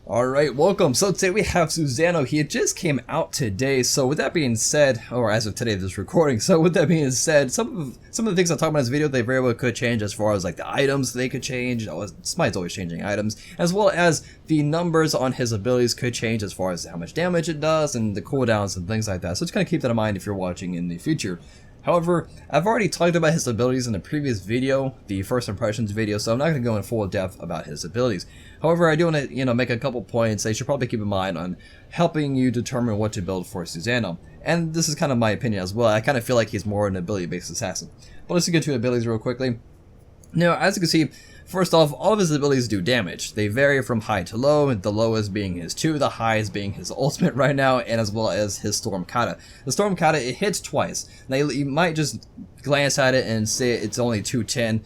Alright, welcome. So today we have SUSANO. He just came out today. So with that being said, or as of today this recording, so with that being said, some of the things I talk about in this video, they very well could change as far as like the items they could change. Smite's always changing items, as well as the numbers on his abilities could change as far as how much damage it does and the cooldowns and things like that. So just kind of keep that in mind if you're watching in the future. However, I've already talked about his abilities in the previous video, the first impressions video, so I'm not going to go in full depth about his abilities. However, I do want to, make a couple points that you should probably keep in mind on helping you determine what to build for SUSANO. And this is kind of my opinion as well. I kind of feel like he's more an ability-based assassin. But let's get to abilities real quickly. Now, as you can see, first off, all of his abilities do damage. They vary from high to low, the lowest being his 2, the highest being his ultimate right now, and as well as his Storm Kata. The Storm Kata, it hits twice. Now, you might just glance at it and say it's only 210,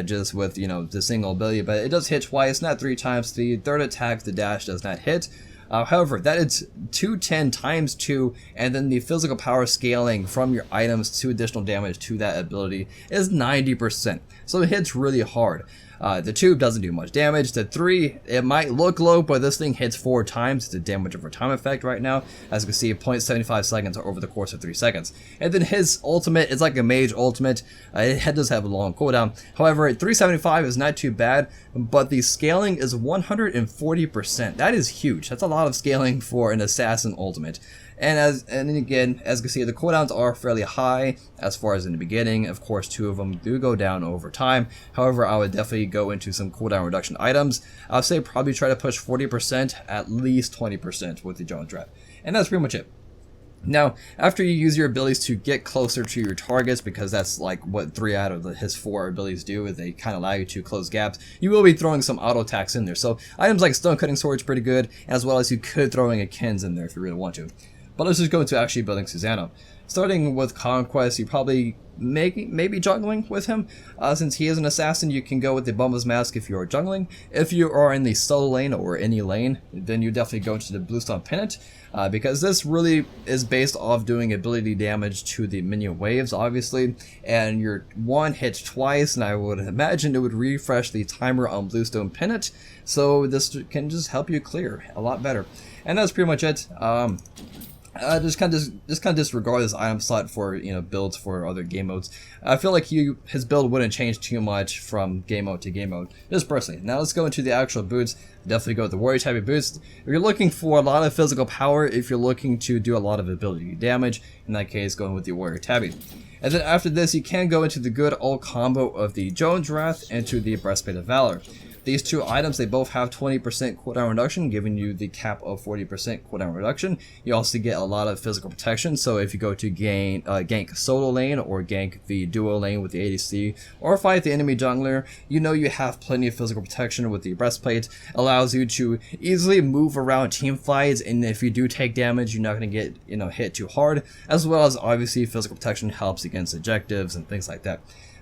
just with, the single ability, but it does hit twice, not 3 times. The third attack, the dash, does not hit. However, that is 210 times 2, and then the physical power scaling from your items to additional damage to that ability is 90%. So it hits really hard. The 2 doesn't do much damage. The 3, it might look low, but this thing hits 4 times. It's a damage over time effect right now. As you can see, 0.75 seconds over the course of 3 seconds. And then his ultimate is like a mage ultimate. It does have a long cooldown. However, 375 is not too bad, but the scaling is 140%. That is huge. That's a lot of scaling for an assassin ultimate. And again, as you can see, the cooldowns are fairly high as far as in the beginning. Of course, 2 of them do go down over time. However, I would definitely go into some cooldown reduction items. I would say probably try to push 40%, at least 20% with the Jones Draft. And that's pretty much it. Now, after you use your abilities to get closer to your targets, because that's like what 3 out of his 4 abilities do, is they kind of allow you to close gaps, you will be throwing some auto attacks in there. So items like Stone Cutting Sword is pretty good, as well as you could throwing a Kens in there if you really want to. But let's just go into actually building SUSANO. Starting with Conquest, you probably maybe jungling with him. Since he is an assassin, you can go with the Bumba's Mask if you are jungling. If you are in the solo lane or any lane, then you definitely go into the Bluestone Pennant, because this really is based off doing ability damage to the minion waves, obviously. And your 1 hits twice, and I would imagine it would refresh the timer on Bluestone Pennant. So this can just help you clear a lot better. And that's pretty much it. Just kind of disregard this item slot for builds for other game modes. I feel like his build wouldn't change too much from game mode to game mode, just personally. Now let's go into the actual boots. Definitely go with the warrior type of boots. If you're looking for a lot of physical power, if you're looking to do a lot of ability damage, in that case, going with the warrior tabby. And then after this, you can go into the good old combo of the Jones Wrath into the Breastplate of Valor. These 2 items, they both have 20% cooldown reduction, giving you the cap of 40% cooldown reduction. You also get a lot of physical protection, so if you go to gank solo lane or gank the duo lane with the ADC, or fight the enemy jungler, you have plenty of physical protection with the breastplate. Allows you to easily move around team fights, and if you do take damage, you're not going to get hit too hard, as well as obviously physical protection helps against objectives and things like that.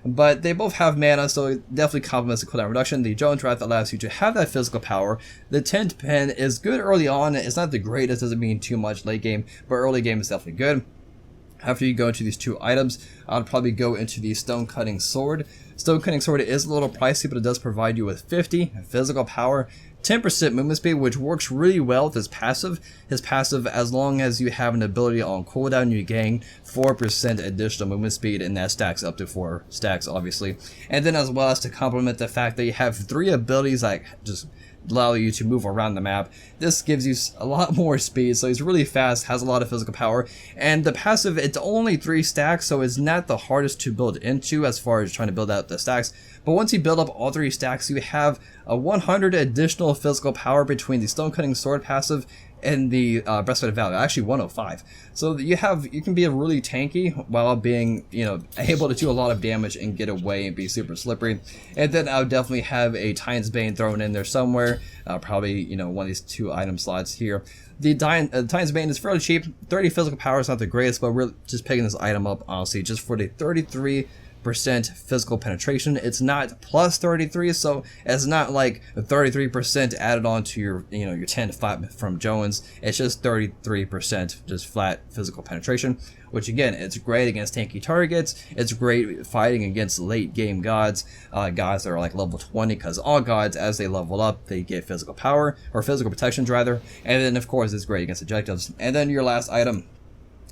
But they both have mana, so it definitely complements the cooldown reduction. The Jones Wrath allows you to have that physical power. The Tent Pen is good early on. It's not the greatest, doesn't mean too much late game, but early game is definitely good. After you go into these 2 items, I'd probably go into the Stone Cutting Sword. Stone Cutting Sword is a little pricey, but it does provide you with 50 physical power, 10% movement speed, which works really well with his passive. His passive, as long as you have an ability on cooldown, you gain 4% additional movement speed, and that stacks up to 4 stacks, obviously. And then as well as to complement the fact that you have 3 abilities that just allow you to move around the map. This gives you a lot more speed, so he's really fast, has a lot of physical power, and the passive, it's only 3 stacks, so it's not the hardest to build into as far as trying to build out the stacks. But once you build up all 3 stacks, you have a 100 additional physical power between the Stone Cutting Sword passive and the Breastplate of Valor, actually 105. So you can be really tanky while being able to do a lot of damage and get away and be super slippery. And then I would definitely have a Titan's Bane thrown in there somewhere, probably one of these 2 item slots here. The Titan's Bane is fairly cheap. 30 physical power is not the greatest, but we're just picking this item up honestly just for the 33 physical penetration. It's not plus 33, so it's not like 33% added on to your, you know, your 10 to 5 from Jones. It's just 33% just flat physical penetration, which again, it's great against tanky targets. It's great fighting against late game gods, guys that are like level 20, because all gods, as they level up, they get physical power, or physical protections rather. And then of course it's great against objectives. And then your last item,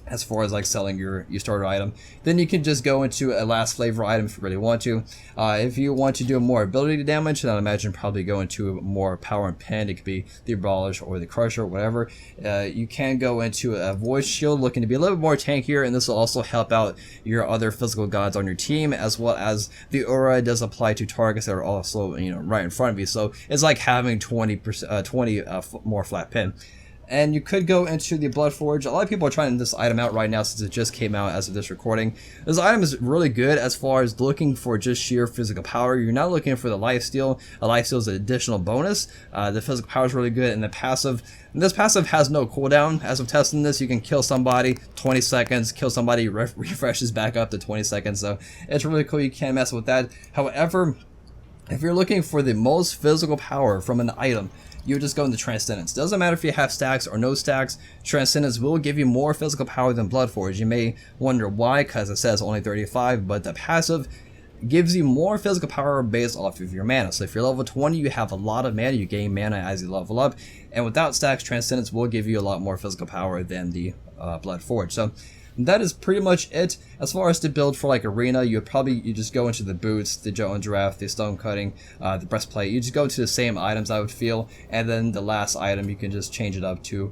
as far as like selling your starter item, then you can just go into a last flavor item if you really want to. If you want to do more ability damage, then I'd imagine probably go into more power and pen. It could be the Abolish or the Crusher, whatever. You can go into a Voice Shield, looking to be a little bit more tankier, and this will also help out your other physical gods on your team, as well as the aura does apply to targets that are also, you know, right in front of you. So it's like having 20 more flat pen. And you could go into the Blood Forge. A lot of people are trying this item out right now since it just came out as of this recording. This item is really good as far as looking for just sheer physical power. You're not looking for the lifesteal. A lifesteal is an additional bonus. The physical power is really good, and the passive. This passive has no cooldown. As of testing this, you can kill somebody 20 seconds, kill somebody, refreshes back up to 20 seconds. So it's really cool. You can't mess with that. However, if you're looking for the most physical power from an item, you just go into Transcendence. Doesn't matter if you have stacks or no stacks, Transcendence will give you more physical power than Blood Forge. You may wonder why, because it says only 35, but the passive gives you more physical power based off of your mana. So if you're level 20, you have a lot of mana, you gain mana as you level up, and without stacks, Transcendence will give you a lot more physical power than the Blood Forge. So that is pretty much it. As far as the build for like arena, you just go into the boots, the Jones Draft, the stone cutting, the breastplate. You just go to the same items, I would feel, and then the last item you can just change it up to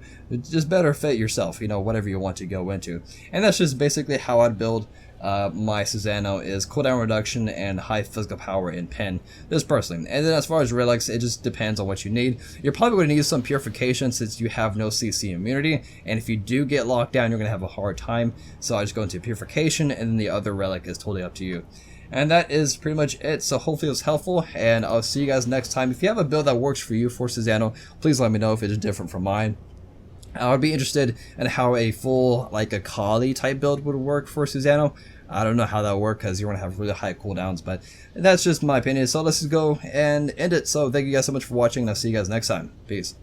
just better fit yourself, you know, whatever you want to go into. And that's just basically how I'd build my SUSANO, is cooldown reduction and high physical power in pen, this personally. And then as far as relics, it just depends on what you need. You're probably going to need some purification since you have no CC immunity, and if you do get locked down, you're going to have a hard time. So I just go into purification, and then the other relic is totally up to you. And that is pretty much it. So hopefully it was helpful, and I'll see you guys next time. If you have a build that works for you for SUSANO, please let me know if it is different from mine. I would be interested in how a full, like a Kali type build would work for SUSANO. I don't know how that would work because you're going to have really high cooldowns, but that's just my opinion. So let's just go and end it. So thank you guys so much for watching, and I'll see you guys next time. Peace.